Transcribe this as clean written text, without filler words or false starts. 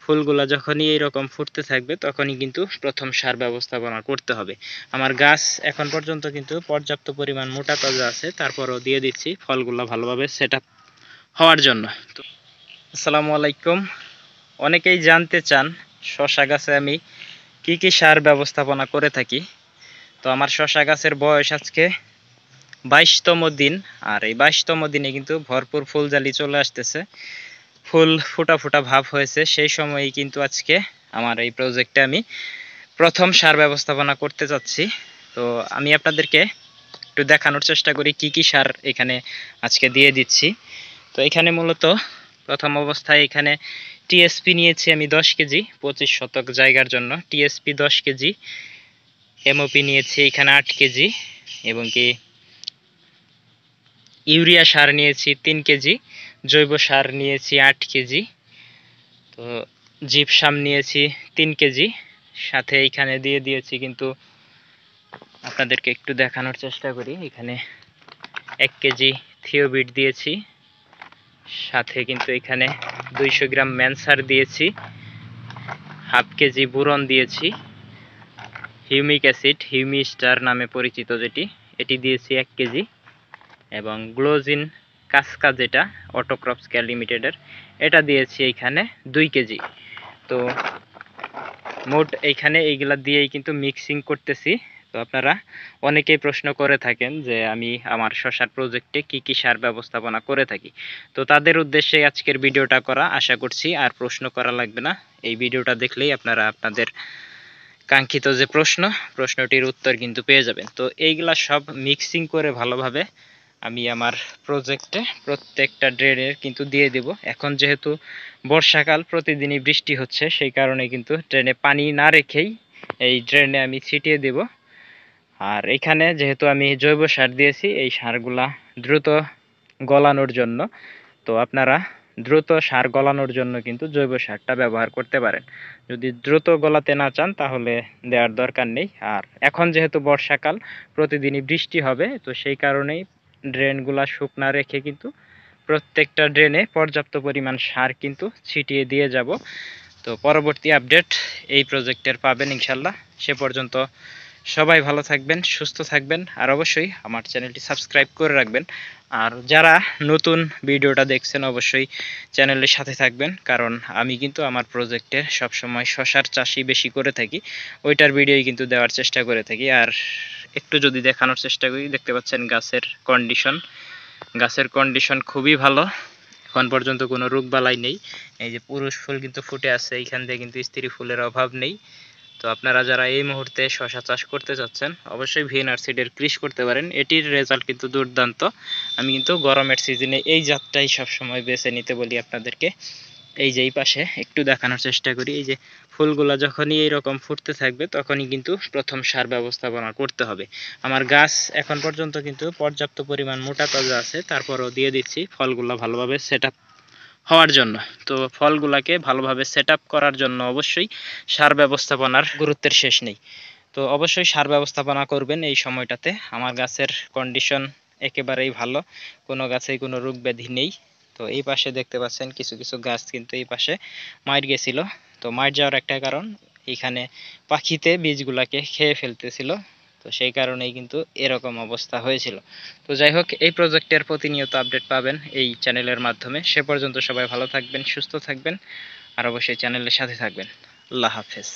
ফুলগুলা যখনই এইরকম ফুটতে থাকবে তখনই কিন্তু প্রথম সার ব্যবস্থাপনা করতে হবে। আমার গাছ এখন পর্যন্ত কিন্তু পর্যাপ্ত পরিমাণ মোটা তাজা আছে, তারপরও দিয়ে দিচ্ছি ফলগুলা ভালোভাবে সেট আপ হওয়ার জন্য। তো আসসালামু আলাইকুম। অনেকেই জানতে চান শশা গাছে আমি কি কি সার ব্যবস্থাপনা করে থাকি। তো আমার শশা গাছের বয়স আজকে 22তম দিন, আর এই 22তম দিনে কিন্তু ভরপুর ফুলজালি চলে আসতেছে, ফুল ফোটা ফোটা ভাব হয়েছে। সেই সময়ই কিন্তু আজকে আমার এই প্রজেক্টে আমি প্রথম সার ব্যবস্থাপনা করতে যাচ্ছি। তো আমি আপনাদেরকে একটু দেখানোর চেষ্টা করি কি কি সার এখানে আজকে দিয়ে দিচ্ছি। তো এখানে মূলত প্রথম অবস্থায় এখানে টিএসপি নিয়েছি আমি 10 কেজি 25 শতক জায়গার জন্য, টিএসপি 10 কেজি, এমওপি নিয়েছি এখানে 8 কেজি, এবং কি ইউরিয়া সার নিয়েছি 3 কেজি, জৈব সার নিয়েছি 8 কেজি, তো জিপসাম নিয়েছি 3 কেজি, সাথে এখানে দিয়ে দিয়েছি কিন্তু আপনাদেরকে একটু দেখানোর চেষ্টা করি। এখানে 1 কেজি থিওবিট দিয়েছি, সাথে কিন্তু এখানে 200 গ্রাম ম্যানসার দিয়েছি, হাফ কেজি বুরন দিয়েছি, হিউমিক অ্যাসিড হিউমি স্টার নামে পরিচিত যেটি, এটি দিয়েছি 1 কেজি, এবং গ্লোজিন কাসকা যেটা অটোক্রপস কেয়ার লিমিটেডের, এটা দিয়েছি এইখানে 2 কেজি। তো মোট এইখানে এইগুলা দিয়েই কিন্তু মিক্সিং করতেছি। তো আপনারা অনেকেই প্রশ্ন করে থাকেন যে আমি আমার শশার প্রজেক্টে কি কি সার ব্যবস্থাপনা করে থাকি। তো তাদের উদ্দেশ্যে আজকের ভিডিওটা করা, আশা করছি আর প্রশ্ন করা লাগবে না। এই ভিডিওটা দেখলেই আপনারা আপনাদের কাঙ্ক্ষিত যে প্রশ্নটির উত্তর কিন্তু পেয়ে যাবেন। তো এইগুলা সব মিক্সিং করে ভালোভাবে আমি আমার প্রজেক্টে প্রত্যেকটা ড্রেনের কিন্তু দিয়ে দেব। এখন যেহেতু বর্ষাকাল, প্রতিদিনই বৃষ্টি হচ্ছে, সেই কারণে কিন্তু ড্রেনে পানি না রেখেই এই ড্রেনে আমি ছিটিয়ে দেব। আর এখানে যেহেতু আমি জৈব সার দিয়েছি, এই সারগুলা দ্রুত গলানোর জন্য, তো আপনারা দ্রুত সার গলানোর জন্য কিন্তু জৈব সারটা ব্যবহার করতে পারেন। যদি দ্রুত গলাতে না চান তাহলে দেওয়ার দরকার নেই। আর এখন যেহেতু বর্ষাকাল, প্রতিদিনই বৃষ্টি হবে, তো সেই কারণেই ড্রেনগুলা শুকনা রেখে কিন্তু প্রত্যেকটা ড্রেনে পর্যাপ্ত পরিমাণ সার কিন্তু ছিটিয়ে দিয়ে যাব। তো পরবর্তী আপডেট এই প্রজেক্টের পাবেন ইনশাল্লাহ। সে পর্যন্ত সবাই ভালো থাকবেন, সুস্থ থাকবেন, আর অবশ্যই আমার চ্যানেলটি সাবস্ক্রাইব করে রাখবেন। আর যারা নতুন ভিডিওটা দেখছেন অবশ্যই চ্যানেলের সাথে থাকবেন, কারণ আমি কিন্তু আমার প্রজেক্টে সবসময় শশার চাষই বেশি করে থাকি, ওইটার ভিডিওই কিন্তু দেওয়ার চেষ্টা করে থাকি। আর একটু যদি দেখানোর চেষ্টা করি, দেখতে পাচ্ছেন গাছের কন্ডিশন খুবই ভালো, এখন পর্যন্ত কোনো রোগবালাই নেই। এই যে পুরুষ ফুল কিন্তু ফুটে আছে, এইখান দিয়ে কিন্তু স্ত্রী ফুলের অভাব নেই। তো আপনারা যারা এই মুহূর্তে শশা চাষ করতে চাচ্ছেন অবশ্যই ভিএনআর সিডের কৃষ করতে পারেন, এটির রেজাল্ট কিন্তু দুর্দান্ত। আমি কিন্তু গরমের সিজনে এই জাতটাই সবসময় বেছে নিতে বলি আপনাদেরকে। এই যে এই পাশে একটু দেখানোর চেষ্টা করি, এই যে ফুলগুলা যখনই এইরকম ফুটতে থাকবে তখনই কিন্তু প্রথম সার ব্যবস্থাপনা করতে হবে। আমার গাছ এখন পর্যন্ত কিন্তু পর্যাপ্ত পরিমাণ মোটা তাজা আছে, তারপরও দিয়ে দিচ্ছি ফলগুলা ভালোভাবে সেট আপ হওয়ার জন্য। তো ফলগুলাকে ভালোভাবে সেট আপ করার জন্য অবশ্যই সার ব্যবস্থাপনার গুরুত্বের শেষ নেই। তো অবশ্যই সার ব্যবস্থাপনা করবেন এই সময়টাতে। আমার গাছের কন্ডিশন একেবারেই ভালো, কোনো গাছেই কোনো রোগ ব্যাধি নেই। তো এই পাশে দেখতে পাচ্ছেন কিছু কিছু গাছ কিন্তু এই পাশে মাইর গেছিল। তো মাইর যাওয়ার একটা কারণ, এখানে পাখিতে বীজগুলাকে খেয়ে ফেলতেছিল, তো সেই কারণেই কিন্তু এরকম অবস্থা হয়েছিল। তো যাই হোক, এই প্রজেক্টের প্রতিনিয়ত আপডেট পাবেন এই চ্যানেলের মাধ্যমে। সে পর্যন্ত সবাই ভালো থাকবেন, সুস্থ থাকবেন, আর অবশ্যই চ্যানেলের সাথে থাকবেন। আল্লাহ হাফেজ।